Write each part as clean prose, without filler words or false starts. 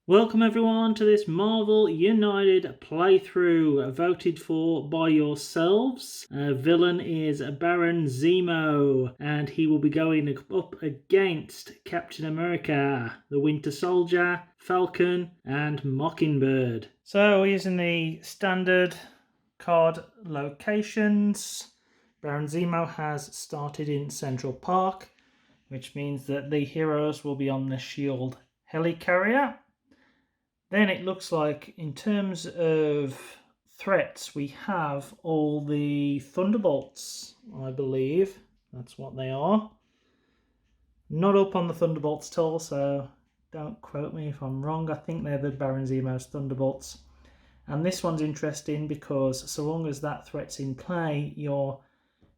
Welcome everyone to this Marvel United playthrough voted for by yourselves. Villain is Baron Zemo, and he will be going up against Captain America, the Winter Soldier, Falcon and Mockingbird. So we're using the standard card locations. Baron Zemo has started in Central Park, which means that the heroes will be on the SHIELD helicarrier. Then it looks like in terms of threats, we have all the Thunderbolts, I believe. That's what they are. Not up on the Thunderbolts at all, so don't quote me if I'm wrong. I think they're the Baron Zemo's Thunderbolts. And this one's interesting because so long as that threat's in play, your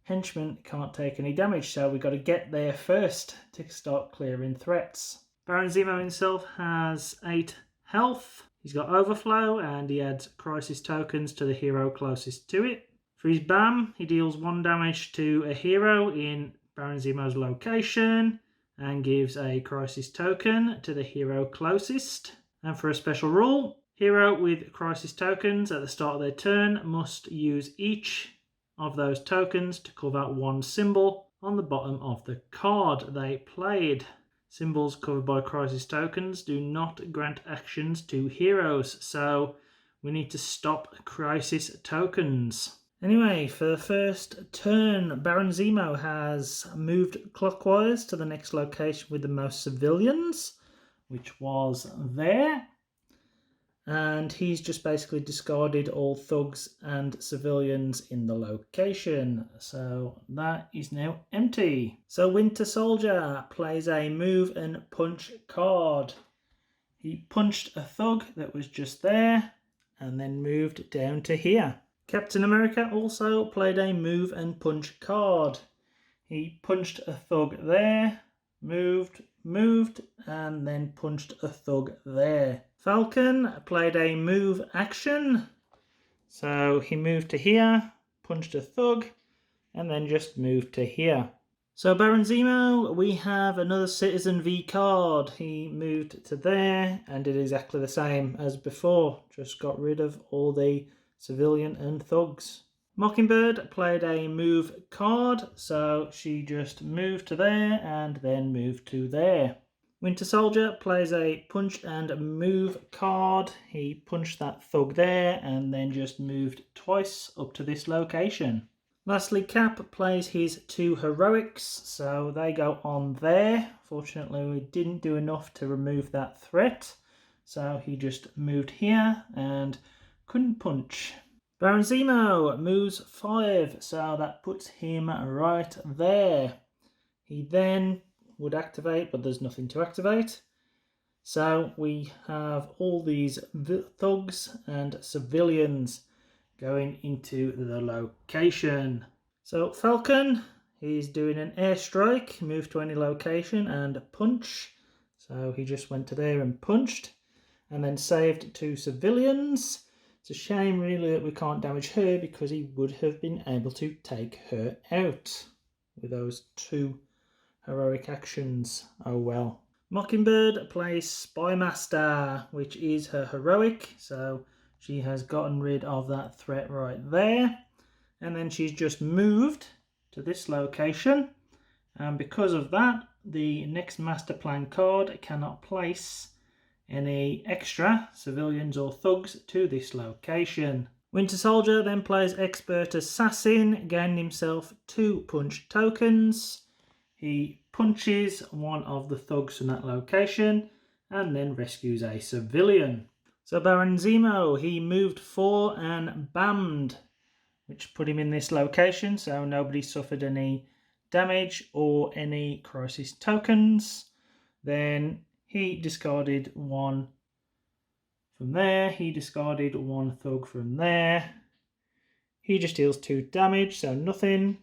henchman can't take any damage. So we've got to get there first to start clearing threats. Baron Zemo himself has 8 health. He's got overflow and he adds crisis tokens to the hero closest to it. For his BAM, he deals 1 damage to a hero in Baron Zemo's location and gives a crisis token to the hero closest. And for a special rule, hero with crisis tokens at the start of their turn must use each of those tokens to cover 1 symbol on the bottom of the card they played. Symbols covered by crisis tokens do not grant actions to heroes, so we need to stop crisis tokens. Anyway, for the first turn, Baron Zemo has moved clockwise to the next location with the most civilians, which was there. And he's just basically discarded all thugs and civilians in the location. So that is now empty. So Winter Soldier plays a move and punch card. He punched a thug that was just there and then moved down to here. Captain America also played a move and punch card. He punched a thug there, moved, and then punched a thug there. Falcon played a move action. So he moved to here, punched a thug, and then just moved to here. So Baron Zemo, we have another Citizen V card. He moved to there and did exactly the same as before. Just got rid of all the civilian and thugs. Mockingbird played a move card, so she just moved to there and then moved to there. Winter Soldier plays a punch and move card. He punched that thug there and then just moved twice up to this location. Lastly, Cap plays his 2 heroics, so they go on there. Fortunately, we didn't do enough to remove that threat, so he just moved here and couldn't punch. Baron Zemo moves 5, so that puts him right there. He then would activate, but there's nothing to activate. So we have all these thugs and civilians going into the location. So Falcon, he's doing an airstrike, move to any location and punch. So he just went to there and punched and then saved 2 civilians. It's a shame really that we can't damage her because he would have been able to take her out with those 2 heroic actions. Oh well. Mockingbird plays Spymaster, which is her heroic, so she has gotten rid of that threat right there. And then she's just moved to this location, and because of that, the next master plan card cannot place any extra civilians or thugs to this location. Winter Soldier then plays Expert Assassin, gaining himself 2 punch tokens. He punches one of the thugs from that location and then rescues a civilian. So Baron Zemo, he moved 4 and BAM'd, which put him in this location, so nobody suffered any damage or any crisis tokens. Then he discarded 1 from there. He discarded 1 thug from there. He just deals 2 damage, so nothing.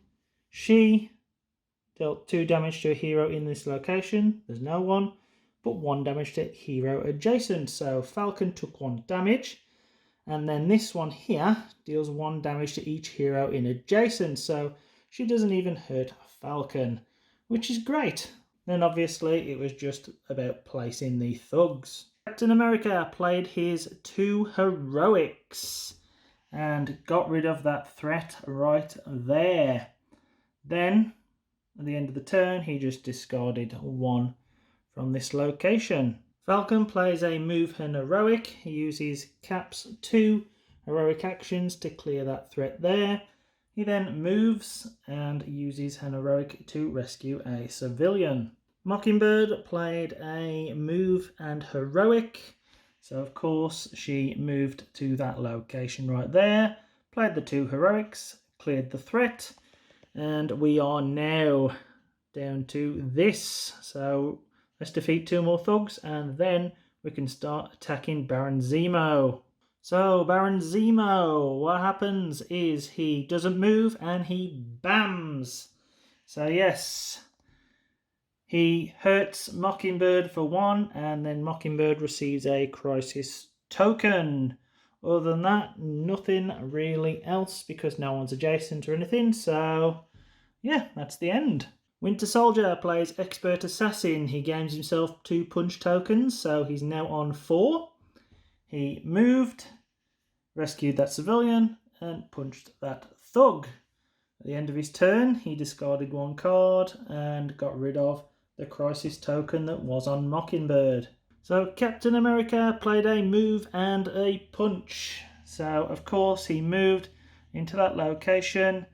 She dealt 2 damage to a hero in this location. There's no one. But 1 damage to hero adjacent. So Falcon took 1 damage. And then this one here deals 1 damage to each hero in adjacent. So she doesn't even hurt Falcon, which is great. Then obviously it was just about placing the thugs. Captain America played his 2 heroics and got rid of that threat right there. Then, at the end of the turn, he just discarded 1 from this location. Falcon plays a move and heroic. He uses Cap's 2 heroic actions to clear that threat there. He then moves and uses an heroic to rescue a civilian. Mockingbird played a move and heroic. So of course she moved to that location right there, played the 2 heroics, cleared the threat, and we are now down to this. So let's defeat 2 more thugs and then we can start attacking Baron Zemo. So Baron Zemo, what happens is he doesn't move and he bams. So yes, he hurts Mockingbird for 1 and then Mockingbird receives a crisis token. Other than that, nothing really else because no one's adjacent or anything. So yeah, that's the end. Winter Soldier plays Expert Assassin. He gains himself 2 punch tokens, so he's now on 4. He moved, rescued that civilian, and punched that thug. At the end of his turn, he discarded 1 card and got rid of the crisis token that was on Mockingbird. So Captain America played a move and a punch. So of course he moved into that location,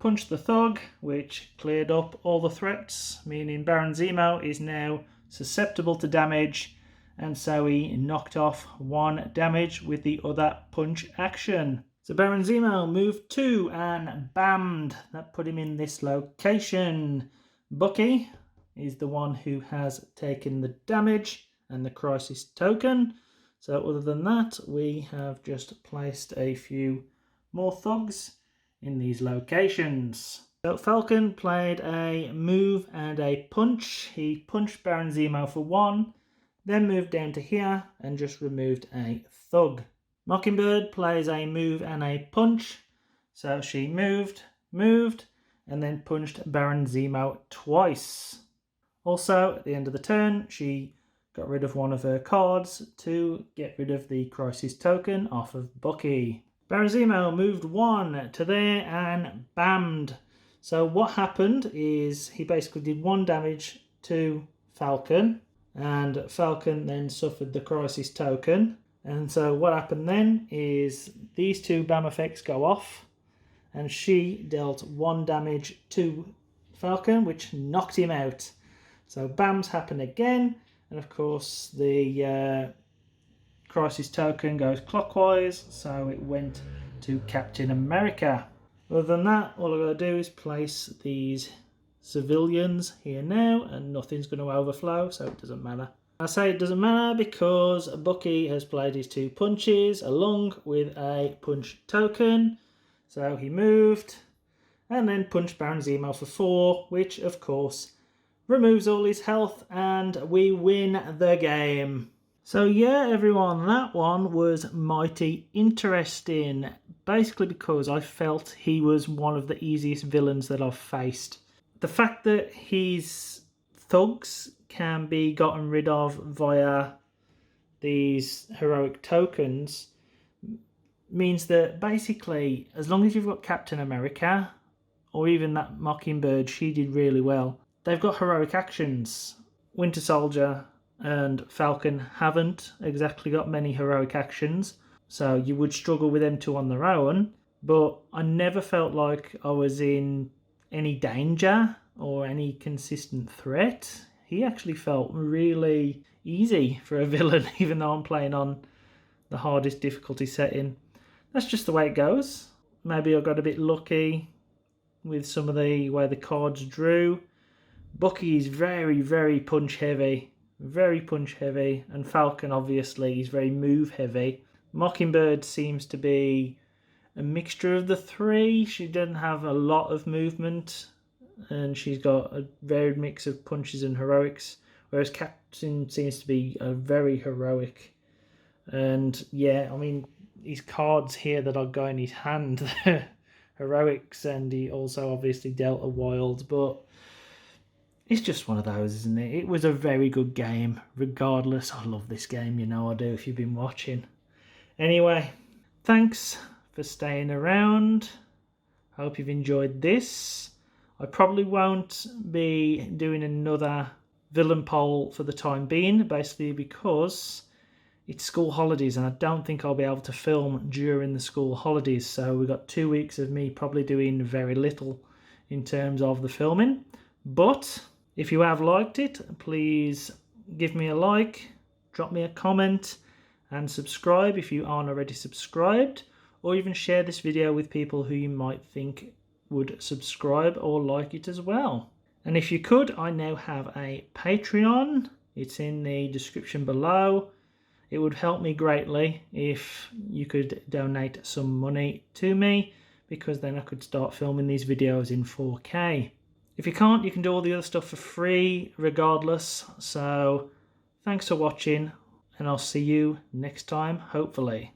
punched the thug, which cleared up all the threats, meaning Baron Zemo is now susceptible to damage, and so he knocked off 1 damage with the other punch action. So Baron Zemo moved 2 and bammed. That put him in this location. Bucky is the one who has taken the damage and the crisis token. So other than that, we have just placed a few more thugs in these locations. So Falcon played a move and a punch. He punched Baron Zemo for 1, then moved down to here and just removed a thug. Mockingbird plays a move and a punch. So she moved, and then punched Baron Zemo twice. Also, at the end of the turn, she got rid of 1 of her cards to get rid of the crisis token off of Bucky. Baron Zemo moved 1 to there and bammed. So what happened is he basically did 1 damage to Falcon, and Falcon then suffered the crisis token. And so what happened then is these 2 BAM effects go off, and she dealt 1 damage to Falcon, which knocked him out. So BAMs happen again, and of course the crisis token goes clockwise, so it went to Captain America. Other than that, all I've got to do is place these civilians here now, and nothing's going to overflow, so it doesn't matter. I say it doesn't matter because Bucky has played his 2 punches along with a punch token. So he moved and then punched Baron Zemo for 4, which of course removes all his health, and we win the game. So yeah, everyone, that one was mighty interesting. Basically because I felt he was one of the easiest villains that I've faced. The fact that his thugs can be gotten rid of via these heroic tokens means that basically, as long as you've got Captain America, or even that Mockingbird, she did really well. They've got heroic actions. Winter Soldier and Falcon haven't exactly got many heroic actions, so you would struggle with them 2 on their own, but I never felt like I was in any danger or any consistent threat. He actually felt really easy for a villain, even though I'm playing on the hardest difficulty setting. That's just the way it goes. Maybe I got a bit lucky with some of the way the cards drew. Bucky is very, very punch heavy. And Falcon obviously is very move heavy. Mockingbird seems to be a mixture of the 3. She doesn't have a lot of movement, and she's got a varied mix of punches and heroics, whereas Captain seems to be a very heroic. And yeah, I mean, his cards here that I've got in his hand, heroics, and he also obviously dealt a wild, but It's just one of those, isn't it? It was a very good game, regardless. I love this game, you know I do if you've been watching. Anyway, thanks for staying around. I hope you've enjoyed this. I probably won't be doing another villain poll for the time being, basically because it's school holidays and I don't think I'll be able to film during the school holidays. So we've got 2 weeks of me probably doing very little in terms of the filming. But if you have liked it, please give me a like, drop me a comment, and subscribe if you aren't already subscribed, or even share this video with people who you might think would subscribe or like it as well. And if you could, I now have a Patreon. It's in the description below. It would help me greatly if you could donate some money to me, because then I could start filming these videos in 4K. If you can't, you can do all the other stuff for free regardless. So thanks for watching, and I'll see you next time, hopefully.